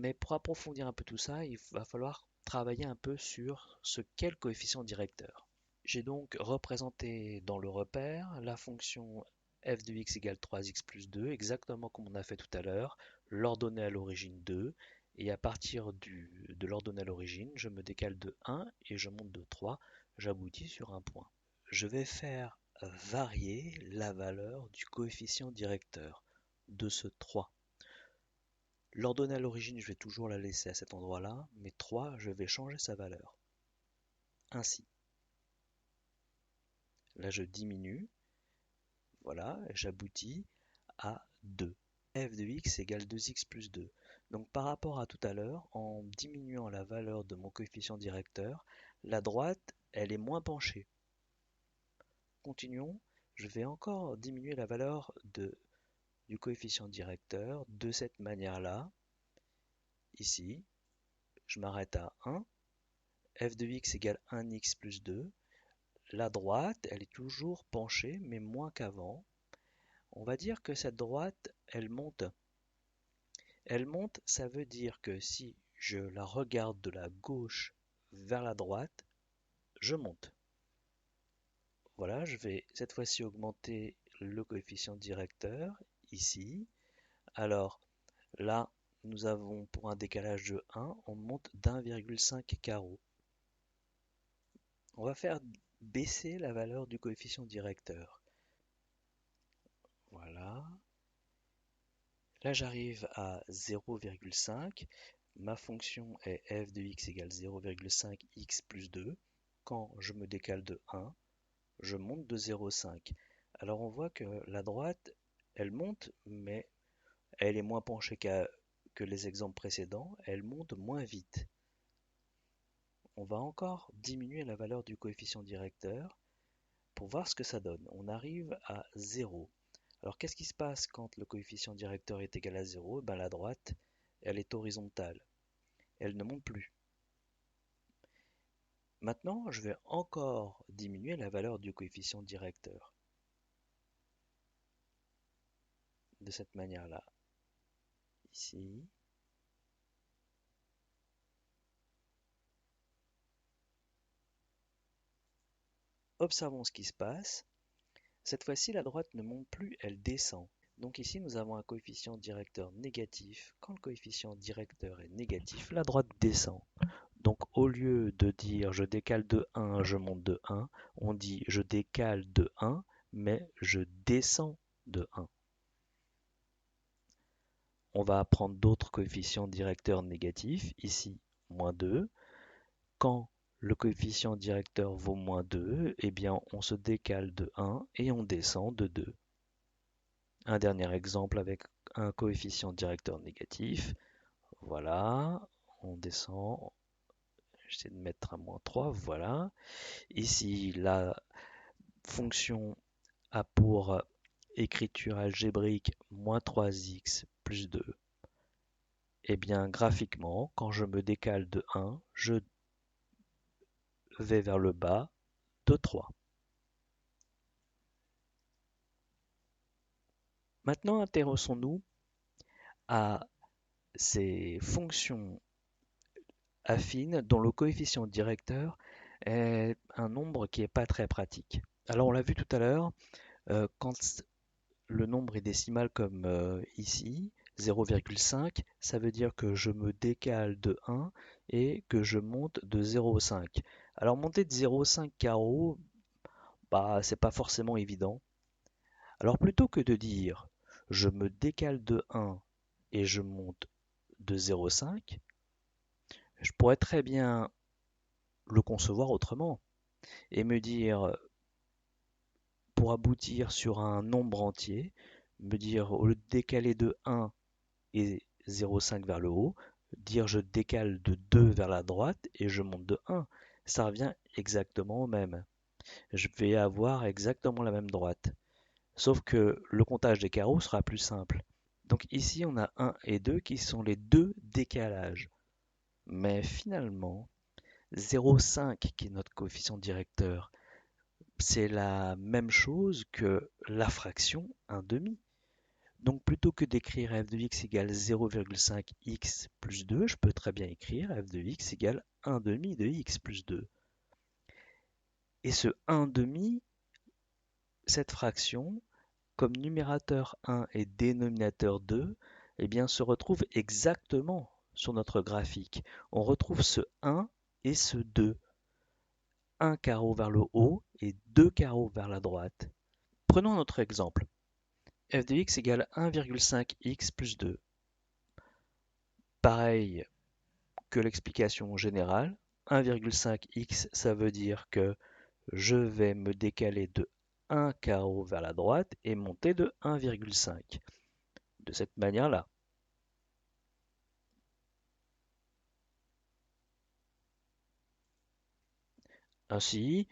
Mais pour approfondir un peu tout ça, il va falloir travailler un peu sur ce qu'est le coefficient directeur. J'ai donc représenté dans le repère la fonction f de x égale 3x plus 2, exactement comme on a fait tout à l'heure, l'ordonnée à l'origine 2, et à partir de l'ordonnée à l'origine, je me décale de 1 et je monte de 3, j'aboutis sur un point. Je vais faire varier la valeur du coefficient directeur de ce 3. L'ordonnée à l'origine, je vais toujours la laisser à cet endroit-là, mais 3, je vais changer sa valeur. Ainsi. Là, je diminue. Voilà, j'aboutis à 2. f de x égale 2x plus 2. Donc par rapport à tout à l'heure, en diminuant la valeur de mon coefficient directeur, la droite, elle est moins penchée. Continuons, je vais encore diminuer la valeur du coefficient directeur de cette manière-là. Ici, je m'arrête à 1. f de x égale 1x plus 2. La droite, elle est toujours penchée, mais moins qu'avant. On va dire que cette droite, elle monte. Elle monte, ça veut dire que si je la regarde de la gauche vers la droite, je monte. Voilà, je vais cette fois-ci augmenter le coefficient directeur, ici. Alors là, nous avons pour un décalage de 1, on monte d'1,5 carreau. On va faire baisser la valeur du coefficient directeur. Voilà. Là, j'arrive à 0,5. Ma fonction est f de x égale 0,5x plus 2. Quand je me décale de 1, je monte de 0,5. Alors on voit que la droite, elle monte, mais elle est moins penchée que les exemples précédents. Elle monte moins vite. On va encore diminuer la valeur du coefficient directeur pour voir ce que ça donne. On arrive à 0. Alors qu'est-ce qui se passe quand le coefficient directeur est égal à 0? Ben, la droite, elle est horizontale. Elle ne monte plus. Maintenant, je vais encore diminuer la valeur du coefficient directeur. De cette manière-là. Ici. Observons ce qui se passe. Cette fois-ci, la droite ne monte plus, elle descend. Donc ici, nous avons un coefficient directeur négatif. Quand le coefficient directeur est négatif, la droite descend. Donc au lieu de dire je décale de 1, je monte de 1, on dit je décale de 1, mais je descends de 1. On va prendre d'autres coefficients directeurs négatifs, ici moins 2. Quand le coefficient directeur vaut moins 2, eh bien on se décale de 1 et on descend de 2. Un dernier exemple avec un coefficient directeur négatif. Voilà, on descend. J'essaie de mettre un moins 3, voilà. Ici, la fonction a pour écriture algébrique moins 3x plus 2. Eh bien, graphiquement, quand je me décale de 1, je vais vers le bas de 3. Maintenant, intéressons-nous à ces fonctions affines dont le coefficient directeur est un nombre qui n'est pas très pratique. Alors, on l'a vu tout à l'heure, quand le nombre est décimal comme ici, 0,5, ça veut dire que je me décale de 1 et que je monte de 0,5. Alors monter de 0,5 carreau, bah, c'est pas forcément évident. Alors plutôt que de dire je me décale de 1 et je monte de 0,5, je pourrais très bien le concevoir autrement et me dire, pour aboutir sur un nombre entier, me dire au lieu de décaler de 1 et 0,5 vers le haut, dire je décale de 2 vers la droite et je monte de 1. Ça revient exactement au même. Je vais avoir exactement la même droite. Sauf que le comptage des carreaux sera plus simple. Donc ici, on a 1 et 2 qui sont les deux décalages. Mais finalement, 0,5 qui est notre coefficient directeur, c'est la même chose que la fraction 1 demi. Donc plutôt que d'écrire f de x égale 0,5x plus 2, je peux très bien écrire f de x égale 1 demi de x plus 2. Et ce 1 demi, cette fraction, comme numérateur 1 et dénominateur 2, eh bien, se retrouve exactement sur notre graphique. On retrouve ce 1 et ce 2. Un carreau vers le haut et deux carreaux vers la droite. Prenons notre exemple. f de x égale 1,5x plus 2. Pareil que l'explication générale, 1,5x, ça veut dire que je vais me décaler de 1 carreau vers la droite et monter de 1,5. De cette manière-là. Ainsi,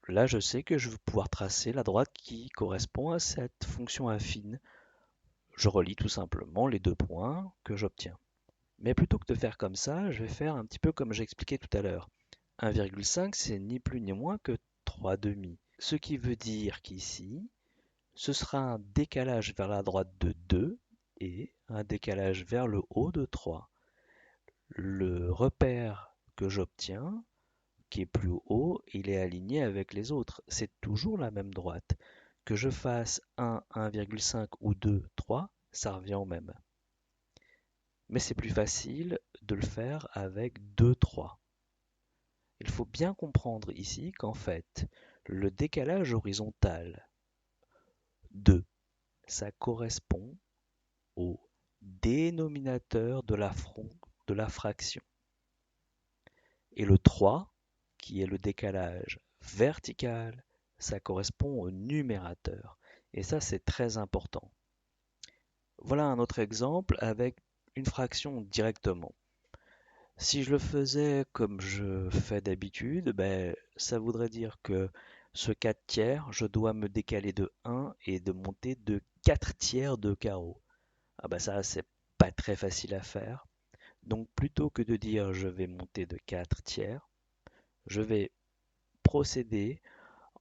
là je sais que je vais pouvoir tracer la droite qui correspond à cette fonction affine. Je relie tout simplement les deux points que j'obtiens. Mais plutôt que de faire comme ça, je vais faire un petit peu comme j'ai expliqué tout à l'heure. 1,5 c'est ni plus ni moins que 3 demi. Ce qui veut dire qu'ici, ce sera un décalage vers la droite de 2 et un décalage vers le haut de 3. Le repère que j'obtiens, qui est plus haut, il est aligné avec les autres. C'est toujours la même droite. Que je fasse 1, 1,5 ou 2, 3, ça revient au même. Mais c'est plus facile de le faire avec 2, 3. Il faut bien comprendre ici qu'en fait, le décalage horizontal 2, ça correspond au dénominateur de la fraction. Et le 3, qui est le décalage vertical, ça correspond au numérateur. Et ça, c'est très important. Voilà un autre exemple avec une fraction directement. Si je le faisais comme je fais d'habitude, ben, ça voudrait dire que ce 4 tiers, je dois me décaler de 1 et de monter de 4 tiers de carreau. Ah ben ça, c'est pas très facile à faire. Donc plutôt que de dire je vais monter de 4 tiers, je vais procéder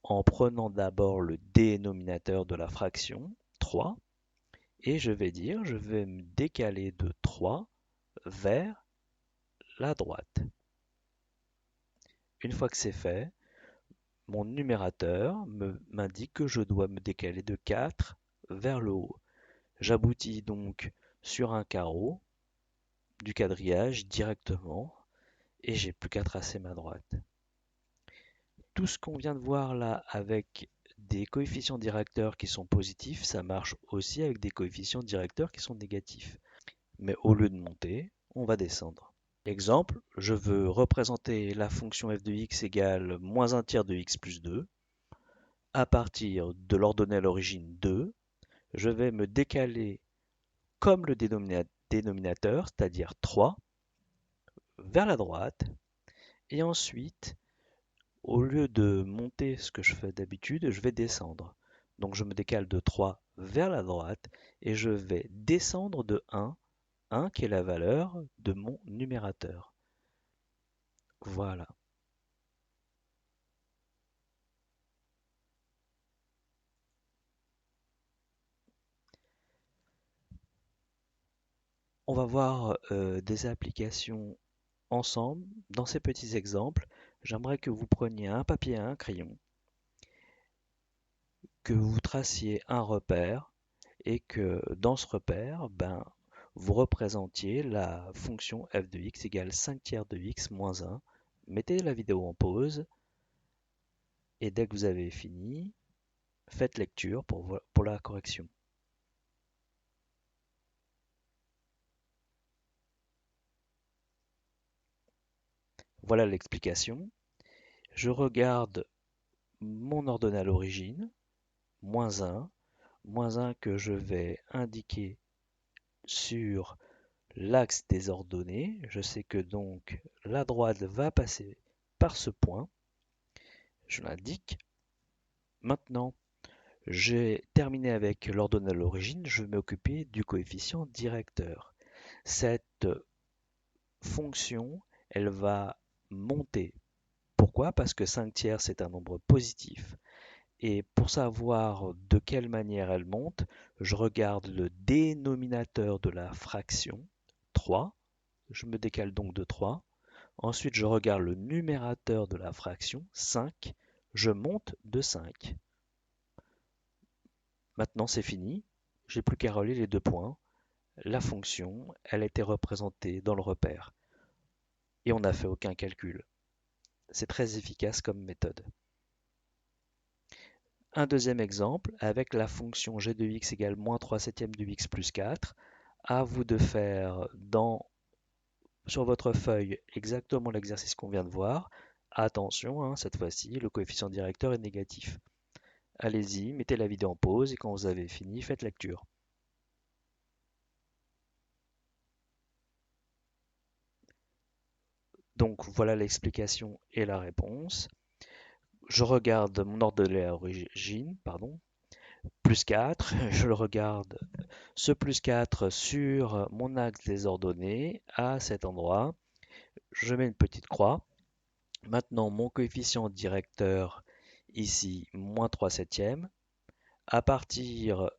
en prenant d'abord le dénominateur de la fraction, 3, et je vais dire je vais me décaler de 3 vers la droite. Une fois que c'est fait, mon numérateur m'indique que je dois me décaler de 4 vers le haut. J'aboutis donc sur un carreau du quadrillage directement et j'ai plus qu'à tracer ma droite. Tout ce qu'on vient de voir là avec des coefficients directeurs qui sont positifs, ça marche aussi avec des coefficients directeurs qui sont négatifs. Mais au lieu de monter, on va descendre. Exemple, je veux représenter la fonction f de x égale moins un tiers de x plus 2. À partir de l'ordonnée à l'origine 2, je vais me décaler comme le dénominateur, c'est-à-dire 3, vers la droite. Et ensuite, au lieu de monter ce que je fais d'habitude, je vais descendre. Donc je me décale de 3 vers la droite et je vais descendre de 1, 1 qui est la valeur de mon numérateur. Voilà. On va voir des applications ensemble. Dans ces petits exemples, j'aimerais que vous preniez un papier et un crayon, que vous traciez un repère et que dans ce repère, vous représentiez la fonction f de x égale 5 tiers de x moins 1. Mettez la vidéo en pause et dès que vous avez fini, faites lecture pour la correction. Voilà l'explication. Je regarde mon ordonnée à l'origine, moins 1 que je vais indiquer sur l'axe des ordonnées. Je sais que donc la droite va passer par ce point. Je l'indique. Maintenant, j'ai terminé avec l'ordonnée à l'origine. Je vais m'occuper du coefficient directeur. Cette fonction, elle va monter. Pourquoi? Parce que 5 tiers, c'est un nombre positif. Et pour savoir de quelle manière elle monte, je regarde le dénominateur de la fraction, 3. Je me décale donc de 3. Ensuite, je regarde le numérateur de la fraction, 5. Je monte de 5. Maintenant, c'est fini. J'ai plus qu'à relier les deux points. La fonction, elle était représentée dans le repère. Et on n'a fait aucun calcul. C'est très efficace comme méthode. Un deuxième exemple, avec la fonction g de x égale moins 3 septièmes de x plus 4. À vous de faire sur votre feuille exactement l'exercice qu'on vient de voir. Attention, hein, cette fois-ci, le coefficient directeur est négatif. Allez-y, mettez la vidéo en pause et quand vous avez fini, faites lecture. Donc voilà l'explication et la réponse. Je regarde mon ordre de l'origine, pardon, plus 4, je le regarde, ce plus 4 sur mon axe des ordonnées à cet endroit. Je mets une petite croix. Maintenant, mon coefficient directeur, ici, moins 3 septièmes. À partir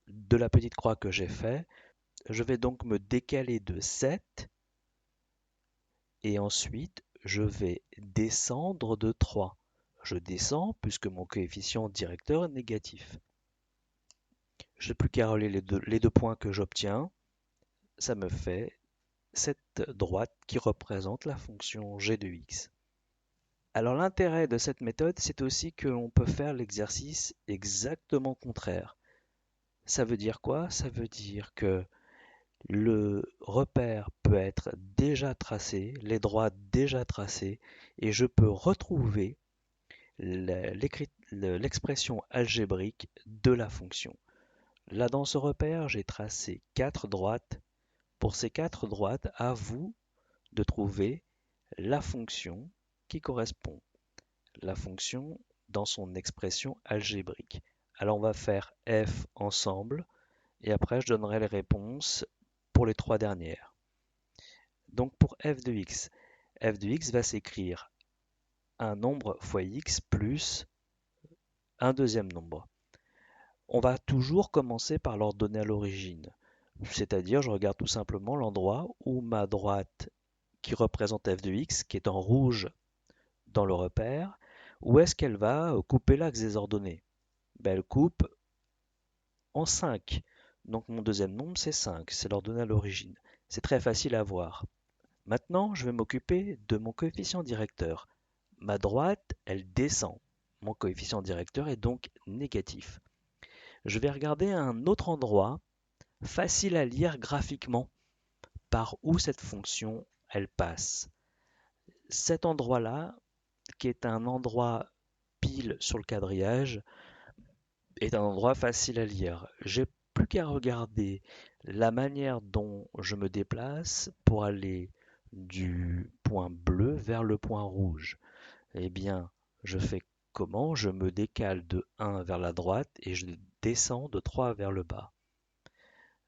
de la petite croix que j'ai fait, je vais donc me décaler de 7 et ensuite je vais descendre de 3. Je descends puisque mon coefficient directeur est négatif. Je n'ai plus qu'à relier les deux points que j'obtiens. Ça me fait cette droite qui représente la fonction g de x. Alors l'intérêt de cette méthode, c'est aussi qu'on peut faire l'exercice exactement contraire. Ça veut dire quoi? Ça veut dire que le repère peut être déjà tracé, les droites déjà tracées, et je peux retrouver l'expression algébrique de la fonction. Là, dans ce repère, j'ai tracé 4 droites. Pour ces 4 droites, à vous de trouver la fonction qui correspond. La fonction dans son expression algébrique. Alors, on va faire f ensemble, et après, je donnerai les réponses pour les 3 dernières. Donc, pour f de x va s'écrire un nombre fois x plus un deuxième nombre. On va toujours commencer par leur donner à l'origine. C'est-à-dire, je regarde tout simplement l'endroit où ma droite qui représente f de x, qui est en rouge dans le repère, où est-ce qu'elle va couper l'axe des ordonnées? Ben, elle coupe en 5. Donc mon deuxième nombre, c'est 5. C'est l'ordonnée à l'origine. C'est très facile à voir. Maintenant, je vais m'occuper de mon coefficient directeur. Ma droite, elle descend. Mon coefficient directeur est donc négatif. Je vais regarder un autre endroit, facile à lire graphiquement, par où cette fonction, elle passe. Cet endroit-là, qui est un endroit pile sur le quadrillage, est un endroit facile à lire. J'ai plus qu'à regarder la manière dont je me déplace pour aller du point bleu vers le point rouge. Eh bien, je fais comment? Je me décale de 1 vers la droite et je descends de 3 vers le bas.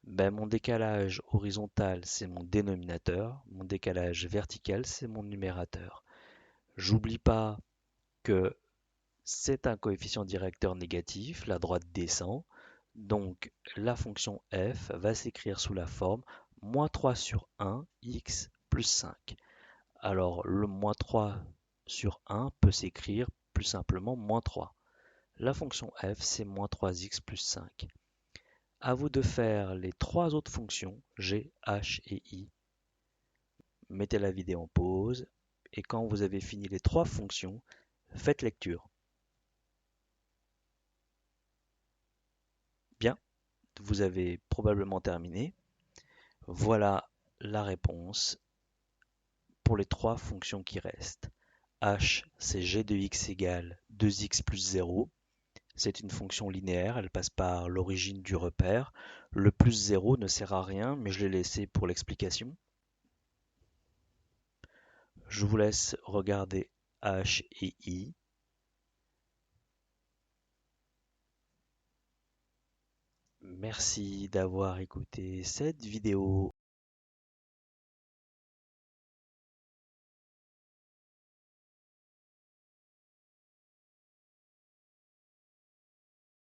Ben, mon décalage horizontal, c'est mon dénominateur. Mon décalage vertical, c'est mon numérateur. J'oublie pas que c'est un coefficient directeur négatif, la droite descend, donc la fonction f va s'écrire sous la forme moins 3 sur 1 x plus 5. Alors le moins 3 sur 1 peut s'écrire plus simplement moins 3. La fonction f c'est moins 3x plus 5. À vous de faire les trois autres fonctions, g, h et i. Mettez la vidéo en pause et quand vous avez fini les trois fonctions, faites lecture. Bien, vous avez probablement terminé. Voilà la réponse pour les trois fonctions qui restent. H, c'est g de x égale 2x plus 0. C'est une fonction linéaire, elle passe par l'origine du repère. Le plus 0 ne sert à rien, mais je l'ai laissé pour l'explication. Je vous laisse regarder H et I. Merci d'avoir écouté cette vidéo.